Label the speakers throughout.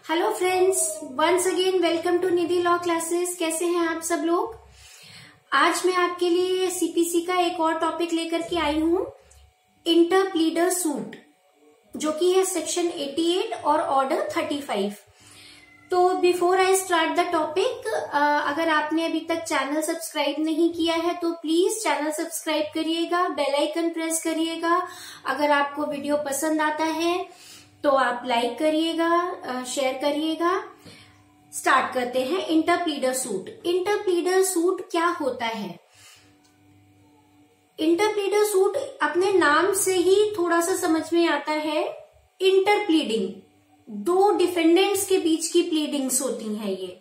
Speaker 1: Hello friends, once again welcome to Nidhi law classes. कैसे हैं आप सब लोग। आज मैं आपके लिए सीपीसी का एक और टॉपिक लेकर के आई हूं, इंटरप्लीडर सूट, जो कि है सेक्शन 88 और ऑर्डर 35। तो before I start the topic, अगर आपने अभी तक चैनल सब्सक्राइब नहीं किया है तो प्लीज चैनल सब्सक्राइब करिएगा, बेल आइकन प्रेस करिएगा। अगर आपको वीडियो पसंद आता है तो आप लाइक करिएगा, शेयर करिएगा। स्टार्ट करते हैं। इंटरप्लीडर सूट। इंटरप्लीडर सूट क्या होता है? इंटरप्लीडर सूट अपने नाम से ही थोड़ा सा समझ में आता है। इंटरप्लीडिंग, दो डिफेंडेंट्स के बीच की प्लीडिंग्स होती हैं। ये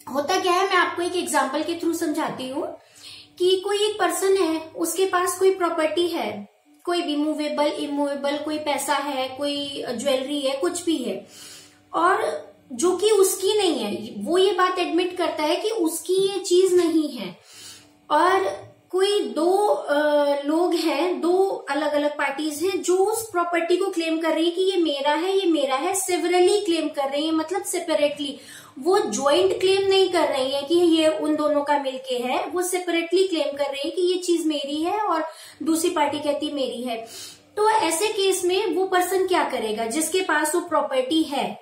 Speaker 1: होता क्या है, मैं आपको एक एग्जांपल के थ्रू समझाती हूँ कि कोई एक पर्सन है, उसके पास कोई प्रॉपर्टी है, कोई भी मूवेबल इमूवेबल, कोई पैसा है, कोई ज्वेलरी है, कुछ भी है, और जो कि उसकी नहीं है। वो ये बात एडमिट करता है कि उसकी ये चीज नहीं है। और कोई दो लोग हैं, दो अलग अलग पार्टीज हैं जो उस प्रॉपर्टी को क्लेम कर रही है कि ये मेरा है, ये मेरा है। सेवरली क्लेम कर रही है, मतलब सेपरेटली। वो ज्वाइंट क्लेम नहीं कर रही है कि ये उन दोनों का मिलके है। वो सेपरेटली क्लेम कर रही है कि ये चीज मेरी है और दूसरी पार्टी कहती मेरी है। तो ऐसे केस में वो पर्सन क्या करेगा? जिसके पास वो प्रॉपर्टी है,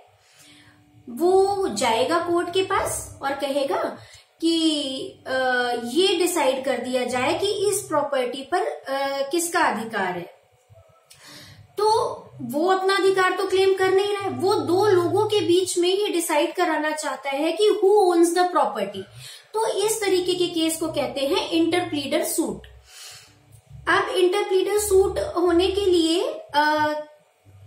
Speaker 1: वो जाएगा कोर्ट के पास और कहेगा कि ये डिसाइड कर दिया जाए कि इस प्रॉपर्टी पर किसका अधिकार है। तो वो अपना अधिकार तो क्लेम कर नहीं रहा है, वो दो लोगों के बीच में ये डिसाइड कराना चाहता है कि हु ओन्स द प्रॉपर्टी। तो इस तरीके के केस को कहते हैं इंटरप्लीडर सूट। अब इंटरप्लीडर सूट होने के लिए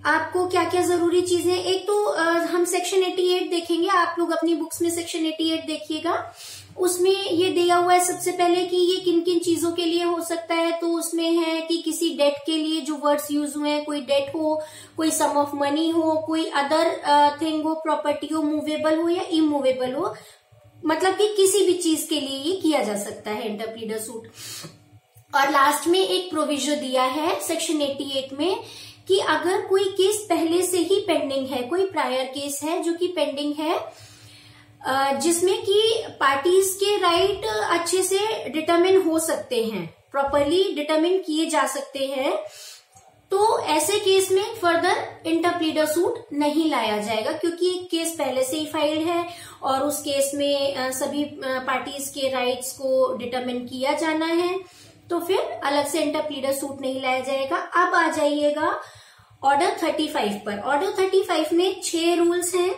Speaker 1: आपको क्या क्या जरूरी चीजें, एक तो हम सेक्शन 88 देखेंगे। आप लोग अपनी बुक्स में सेक्शन 88 देखिएगा। उसमें ये दिया हुआ है सबसे पहले कि ये किन किन चीजों के लिए हो सकता है। तो उसमें है कि किसी डेट के लिए जो वर्ड्स यूज हुए हैं, कोई डेट हो, कोई सम ऑफ मनी हो, कोई अदर थिंग हो, प्रॉपर्टी हो, मूवेबल हो या इमूवेबल हो, मतलब कि किसी भी चीज के लिए ये किया जा सकता है इंटरप्लीडर सूट। और लास्ट में एक प्रोविजन दिया है सेक्शन 88 में कि अगर कोई केस पहले से ही पेंडिंग है, कोई प्रायर केस है जो कि पेंडिंग है, जिसमें कि पार्टीज के राइट अच्छे से डिटरमिन हो सकते हैं, प्रॉपरली डिटरमिन किए जा सकते हैं, तो ऐसे केस में फर्दर इंटरप्लीडर सूट नहीं लाया जाएगा, क्योंकि एक केस पहले से ही फाइल्ड है और उस केस में सभी पार्टीज के राइट्स को डिटरमिन किया जाना है। तो फिर अलग से इंटरप्लीडर सूट नहीं लाया जाएगा। अब आ जाइएगा ऑर्डर 35 पर। ऑर्डर 35 में 6 रूल्स हैं,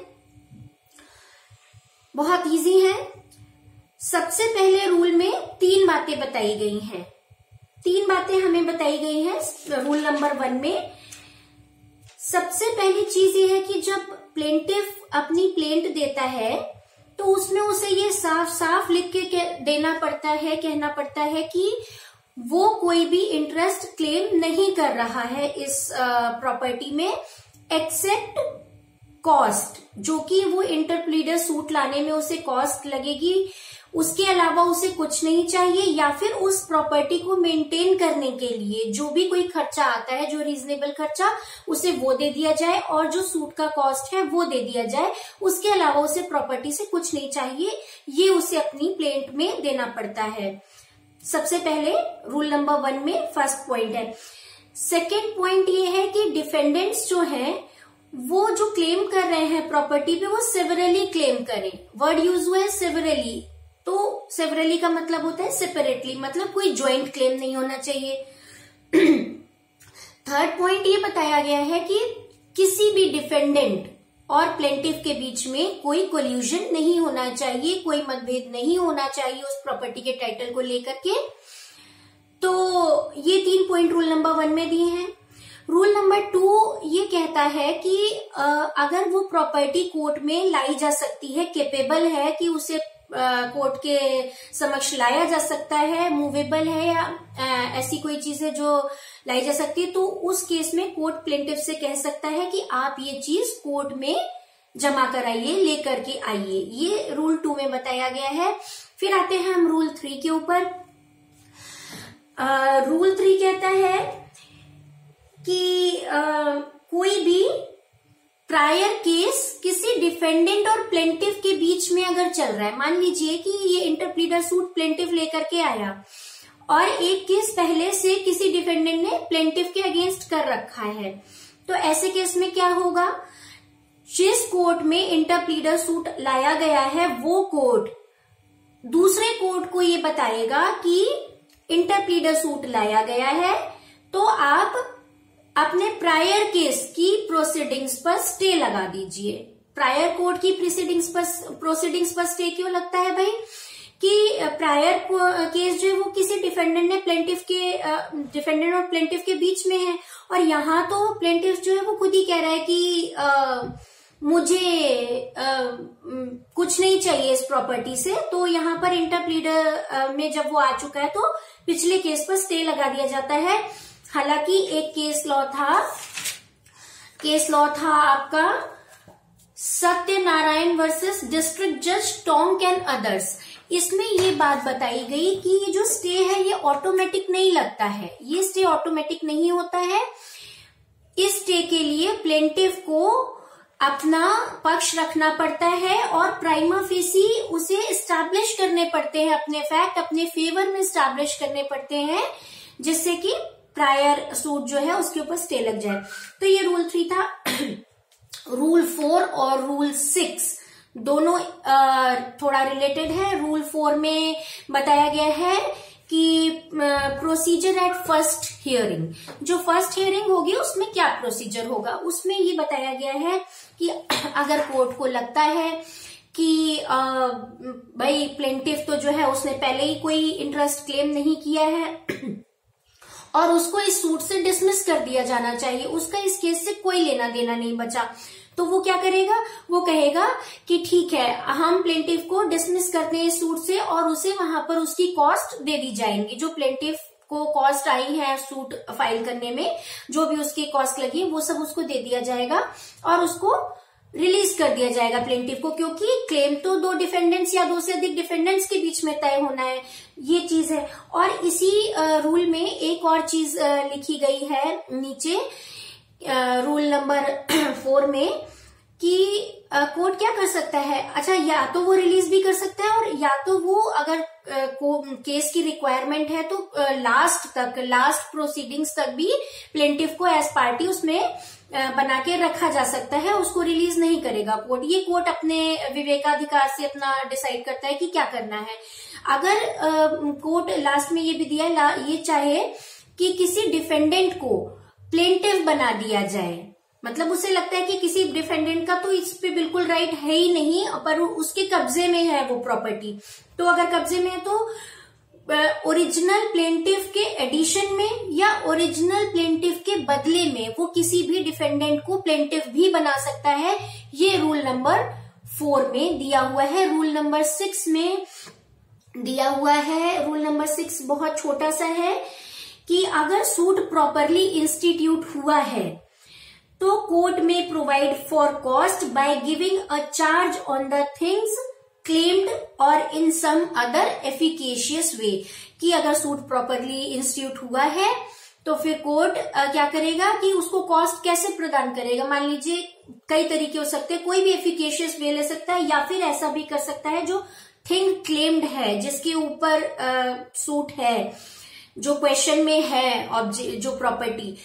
Speaker 1: बहुत इजी है। सबसे पहले रूल में 3 बातें बताई गई हैं। 3 बातें हमें बताई गई हैं रूल नंबर 1 में। सबसे पहली चीज ये है कि जब प्लेंटिफ अपनी प्लेंट देता है तो उसमें उसे ये साफ साफ लिख के देना पड़ता है, कहना पड़ता है कि वो कोई भी इंटरेस्ट क्लेम नहीं कर रहा है इस प्रॉपर्टी में, एक्सेप्ट कॉस्ट, जो कि वो इंटरप्लीडर सूट लाने में उसे कॉस्ट लगेगी, उसके अलावा उसे कुछ नहीं चाहिए। या फिर उस प्रॉपर्टी को मेंटेन करने के लिए जो भी कोई खर्चा आता है, जो रीजनेबल खर्चा, उसे वो दे दिया जाए और जो सूट का कॉस्ट है वो दे दिया जाए। उसके अलावा उसे प्रॉपर्टी से कुछ नहीं चाहिए, ये उसे अपनी प्लेंट में देना पड़ता है। सबसे पहले रूल नंबर 1 में फर्स्ट पॉइंट है। सेकेंड पॉइंट ये है कि डिफेंडेंट्स जो हैं वो जो क्लेम कर रहे हैं प्रॉपर्टी पे, वो सेवरली क्लेम करें। वर्ड यूज हुआ है सेवरली, तो सेवरली का मतलब होता है सेपरेटली, मतलब कोई ज्वाइंट क्लेम नहीं होना चाहिए। थर्ड पॉइंट ये बताया गया है कि किसी भी डिफेंडेंट और प्लेंटिफ के बीच में कोई कोल्यूजन नहीं होना चाहिए, कोई मतभेद नहीं होना चाहिए उस प्रॉपर्टी के टाइटल को लेकर के। तो ये 3 पॉइंट रूल नंबर 1 में दिए हैं। रूल नंबर 2 ये कहता है कि अगर वो प्रॉपर्टी कोर्ट में लाई जा सकती है, केपेबल है कि उसे कोर्ट के समक्ष लाया जा सकता है, मूवेबल है या ऐसी कोई चीज है जो लाई जा सकती है, तो उस केस में कोर्ट प्लेंटिफ से कह सकता है कि आप ये चीज कोर्ट में जमा कराइए, लेकर के आइए। ये रूल 2 में बताया गया है। फिर आते हैं हम रूल 3 के ऊपर। रूल 3 कहता है कि कोई भी प्रायर केस किसी डिफेंडेंट और प्लेंटिफ के बीच में अगर चल रहा है, मान लीजिए कि ये इंटरप्लीडर सूट प्लेंटिफ लेकर के आया और एक केस पहले से किसी डिफेंडेंट ने प्लेंटिफ के अगेंस्ट कर रखा है, तो ऐसे केस में क्या होगा, जिस कोर्ट में इंटरप्लीडर सूट लाया गया है वो कोर्ट दूसरे कोर्ट को ये बताएगा कि इंटरप्लीडर सूट लाया गया है, तो आप अपने प्रायर केस की प्रोसीडिंग्स पर स्टे लगा दीजिए। प्रायर कोर्ट की प्रोसीडिंग्स पर स्टे क्यों लगता है भाई, कि प्रायर केस जो है वो किसी डिफेंडेंट और प्लेंटिफ के बीच में है, और यहाँ तो प्लेंटिफ जो है वो खुद ही कह रहा है कि मुझे कुछ नहीं चाहिए इस प्रॉपर्टी से, तो यहाँ पर इंटरप्लीडर में जब वो आ चुका है तो पिछले केस पर स्टे लगा दिया जाता है। हालांकि एक केस लॉ था आपका सत्यनारायण वर्सेस डिस्ट्रिक्ट जज टोंक एंड अदर्स। इसमें ये बात बताई गई कि ये जो स्टे है ये ऑटोमेटिक नहीं लगता है, ये स्टे ऑटोमेटिक नहीं होता है। इस स्टे के लिए प्लेंटिफ को अपना पक्ष रखना पड़ता है और प्राइमा फेसी उसे एस्टैब्लिश करने पड़ते हैं, अपने फैक्ट अपने फेवर में एस्टैब्लिश करने पड़ते हैं, जिससे कि प्रायर सूट जो है उसके ऊपर स्टे लग जाए। तो ये रूल 3 था। रूल 4 और रूल 6 दोनों थोड़ा रिलेटेड है। रूल 4 में बताया गया है कि प्रोसीजर एट फर्स्ट हियरिंग, जो फर्स्ट हियरिंग होगी उसमें क्या प्रोसीजर होगा, उसमें ये बताया गया है कि अगर कोर्ट को लगता है कि भाई प्लेंटिफ तो जो है उसने पहले ही कोई इंटरेस्ट क्लेम नहीं किया है और उसको इस सूट से डिसमिस कर दिया जाना चाहिए, उसका इस केस से कोई लेना देना नहीं बचा, तो वो क्या करेगा, वो कहेगा कि ठीक है हम प्लेंटिफ को डिसमिस करते हैं इस सूट से और उसे वहां पर उसकी कॉस्ट दे दी जाएंगी, जो प्लेंटिफ को कॉस्ट आई है सूट फाइल करने में, जो भी उसकी कॉस्ट लगी है वो सब उसको दे दिया जाएगा और उसको रिलीज कर दिया जाएगा प्लेंटिफ को, क्योंकि क्लेम तो 2 डिफेंडेंट्स या 2 से अधिक डिफेंडेंट्स के बीच में तय होना है, ये चीज है। और इसी रूल में एक और चीज लिखी गई है नीचे रूल नंबर 4 में कि कोर्ट क्या कर सकता है, अच्छा या तो वो रिलीज भी कर सकता है और या तो वो अगर केस की रिक्वायरमेंट है तो लास्ट प्रोसीडिंग्स तक भी प्लेंटिफ को एज पार्टी उसमें बना के रखा जा सकता है, उसको रिलीज नहीं करेगा कोर्ट। ये कोर्ट अपने विवेकाधिकार से अपना डिसाइड करता है कि क्या करना है। अगर कोर्ट लास्ट में ये भी दिया ये चाहे कि किसी डिफेंडेंट को प्लेंटिफ बना दिया जाए, मतलब उसे लगता है कि किसी डिफेंडेंट का तो इस पे बिल्कुल राइट है ही नहीं पर उसके कब्जे में है वो प्रॉपर्टी, तो अगर कब्जे में है तो ओरिजिनल प्लेंटिफ के एडिशन में या ओरिजिनल प्लेंटिफ के बदले में वो किसी भी डिफेंडेंट को प्लेंटिफ भी बना सकता है। ये रूल नंबर 4 में दिया हुआ है। रूल नंबर 6 में दिया हुआ है, रूल नंबर 6 बहुत छोटा सा है कि अगर सूट प्रॉपरली इंस्टीट्यूट हुआ है तो कोर्ट में provide for cost by giving a charge on the things claimed और इन सम अदर एफिकेशियस वे, कि अगर सूट प्रॉपरली इंस्टीट्यूट हुआ है तो फिर कोर्ट क्या करेगा कि उसको कॉस्ट कैसे प्रदान करेगा। मान लीजिए कई तरीके हो सकते हैं, कोई भी एफिकेशियस वे ले सकता है या फिर ऐसा भी कर सकता है जो थिंग क्लेम्ड है, जिसके ऊपर सूट है, जो क्वेश्चन में है जो प्रॉपर्टी,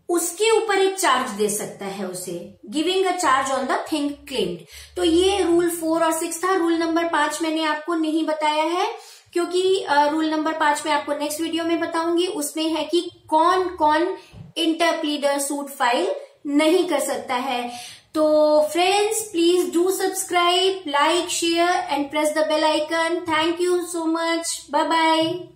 Speaker 1: उसके ऊपर एक चार्ज दे सकता है उसे, giving a charge on the thing claimed. तो ये रूल 4 और 6 था। रूल नंबर 5 मैंने आपको नहीं बताया है क्योंकि रूल नंबर 5 में आपको नेक्स्ट वीडियो में बताऊंगी, उसमें है कि कौन कौन इंटरप्लीडर सूट फाइल नहीं कर सकता है। तो friends please do subscribe, like, share and press the bell icon. Thank you so much, bye bye.